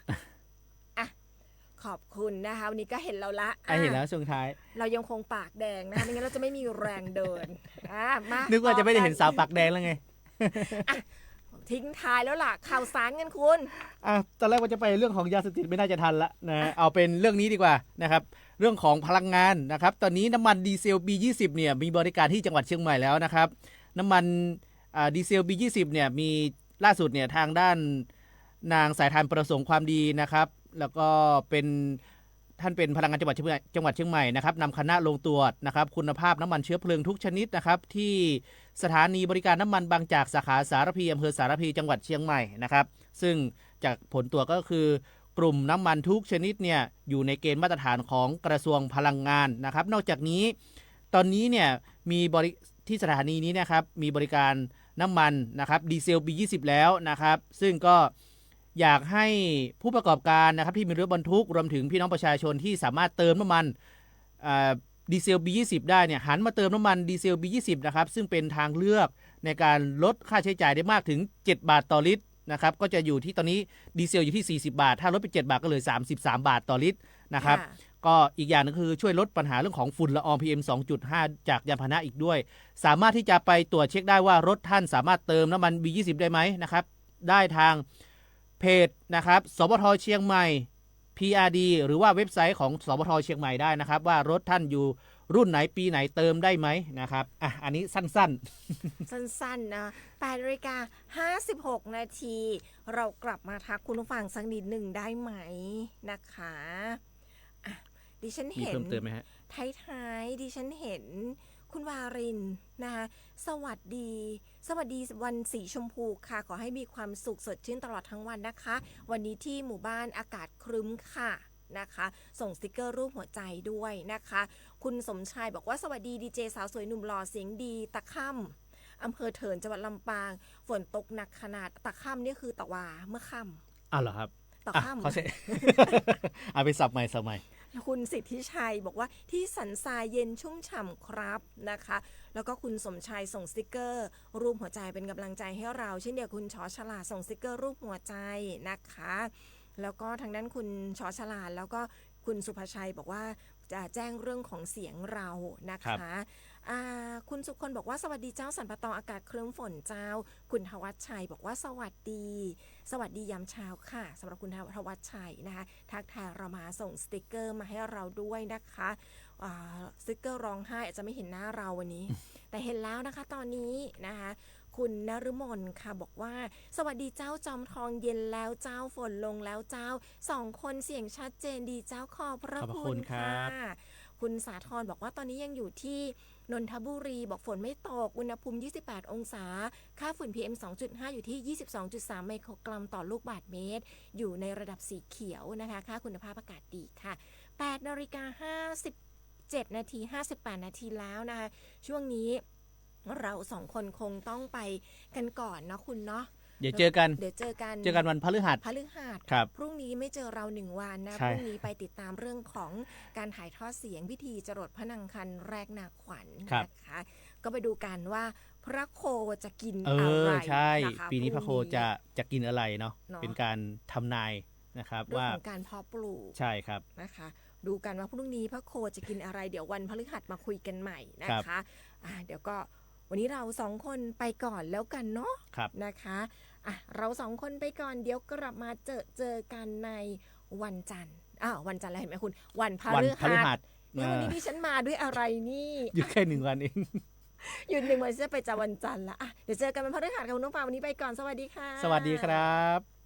ขอบคุณนะคะวันนี้ก็เห็นเราละ เห็นแล้วช่วงท้าย เรายังคงปากแดงนะคะไม่งั้นเราจะไม่มีแรงเดินมา นึกว่าจะไม่ได้เห็นสาวปากแดงแล้วไง ทิ้งท้ายแล้วล่ะข่าวสารกันคุณ ตอนแรกว่าจะไปเรื่องของยาเสพติดไม่น่าจะทันละนะเอาเป็นเรื่องนี้ดีกว่านะครับเรื่องของพลังงานนะครับตอนนี้น้ำมันดีเซล B20 เนี่ยมีบริการที่จังหวัดเชียงใหม่แล้วนะครับน้ำมันดีเซล B20 เนี่ยมีล่าสุดเนี่ยทางด้านนางสายทานประสงค์ความดีนะครับแล้วก็ท่านเป็นพลังงานจังหวัดเชียงใหม่นะครับนำคณะลงตรวจนะครับคุณภาพน้ำมันเชื้อเพลิงทุกชนิดนะครับที่สถานีบริการน้ำมันบางจากสาขาสารพีอำเภอสารพีจังหวัดเชียงใหม่นะครับซึ่งจากผลตรวจก็คือกลุ่มน้ำมันทุกชนิดเนี่ยอยู่ในเกณฑ์มาตรฐานของกระทรวงพลังงานนะครับนอกจากนี้ตอนนี้เนี่ยมีที่สถานีนี้นะครับมีบริการน้ำมันนะครับดีเซล B20 แล้วนะครับซึ่งก็อยากให้ผู้ประกอบการนะครับที่มีรถบรรทุกรวมถึงพี่น้องประชาชนที่สามารถเติมน้ำมันดีเซล B20 ได้เนี่ยหันมาเติมน้ำมันดีเซล B20 นะครับซึ่งเป็นทางเลือกในการลดค่าใช้จ่ายได้มากถึง7 บาทต่อลิตรนะครับก็จะอยู่ที่ตอนนี้ดีเซลอยู่ที่40 บาทถ้าลดไป7 บาทก็เลย33 บาทต่อลิตรนะครับก็อีกอย่างนึงคือช่วยลดปัญหาเรื่องของฝุ่นละออง PM 2.5 จากยานพาหนะอีกด้วยสามารถที่จะไปตรวจเช็คได้ว่ารถท่านสามารถเติมน้ำมัน B20 ได้ไหมนะครับได้ทางเพจนะครับสปท.เชียงใหม่ PRD หรือว่าเว็บไซต์ของสปท.เชียงใหม่ได้นะครับว่ารถท่านอยู่รุ่นไหนปีไหนเติมได้ไหมนะครับอันนี้สั้นสั้นๆนะ8:56 นาทีเรากลับมาทักคุณผู้ฟังสักนิดหนึ่งได้ไหมนะคะดิฉันเห็น มีเพิ่มเติมไหมฮะ ท้ายๆดิฉันเห็นคุณวารินนะคะสวัสดีวันสีชมพูค่ะขอให้มีความสุขสดชื่นตลอดทั้งวันนะคะวันนี้ที่หมู่บ้านอากาศครึ้มค่ะนะคะส่งสติกเกอร์รูปหัวใจด้วยนะคะคุณสมชายบอกว่าสวัสดีดีเจสาวสวยหนุ่มหล่อเสียงดีตะค่ำอำเภอเถินจังหวัดลำปางฝนตกหนักขนาดตะค่ำนี่คือตะวาเมื่อค่ำเหรอครับตะค่ำ เขาใช่ เอาไปสับใหม่คุณสิทธิชัยบอกว่าที่สันทรายเย็นชุ่มฉ่ำครับนะคะแล้วก็คุณสมชายส่งสติกเกอร์รูปหัวใจเป็นกำลังใจให้เราเช่นเดียวคุณชอฉลาดส่งสติกเกอร์รูปหัวใจนะคะแล้วก็ทางด้านคุณชอฉลาดแล้วก็คุณสุภชัยบอกว่าจะแจ้งเรื่องของเสียงเรานะคะคุณสุคนบอกว่าสวัสดีเจ้าสันปะตองอากาศเคลิ้มฝนเจ้าคุณทวัชชัยบอกว่าสวัสดียามเช้าค่ะสำหรับคุณทวัชชัยนะคะทักทายเรามาส่งสติกเกอร์มาให้เราด้วยนะคะสติกเกอร์ร้องไห้อาจจะไม่เห็นหน้าเราวันนี้ แต่เห็นแล้วนะคะตอนนี้นะคะคุณนฤมลค่ะบอกว่าสวัสดีเจ้าจอมทองเย็นแล้วเจ้าฝนลงแล้วเจ้า2 คนเสียงชัดเจนดีเจ้าขอบพระคุณค่ะคุณสาธรบอกว่าตอนนี้ยังอยู่ที่นนทบุรีบอกฝนไม่ตกอุณหภูมิ28 องศาค่าฝุ่น PM 2.5 อยู่ที่ 22.3 ไมโครกรัมต่อลูกบาศก์เมตรอยู่ในระดับสีเขียวนะคะค่าคุณภาพอากาศดีค่ะ 8:57 นาที 58 นาทีแล้วนะคะช่วงนี้เรา2 คนคงต้องไปกันก่อนนะคุณเนาะเดี๋ยวเจอกันวันพฤหัสครับพรุ่งนี้ไม่เจอเรา1 วันนะพรุ่งนี้ไปติดตามเรื่องของการถ่ายทอดเสียงพิธีจรดพระนางคันแรกนาขวัญนะคะก็ไปดูกันว่าพระโคจะกินอะไรใช่ปีนี้พระโคจะกินอะไรเนาะเป็นการทำนายนะครับว่าเรื่องของการเพาะปลูกใช่ครับนะคะดูกันว่าพรุ่งนี้พระโคจะกินอะไรเดี๋ยววันพฤหัสมาคุยกันใหม่นะคะเดี๋ยวก็ วันนี้เราสองคนไปก่อนแล้วกันเนาะ ครับ นะคะอ่ะเราสองคนไปก่อนเดี๋ยวกลับมาเจอกันในวันจันทร์วันจันทร์อะไรเห็นไหมคุณวันพ วัน ฤ พฤหัส นี่วันนี้ที่ฉันมาด้วยอะไรนี่ อยู่แค่1 วันเอง หยุด1 วันจะไปจะวันจันทร์ละอ่ะเดี๋ยวเจอกันวันพฤหัสค่ะคุณผู้ฟังวันนี้ไปก่อนสวัสดีค่ะ สวัสดีครับ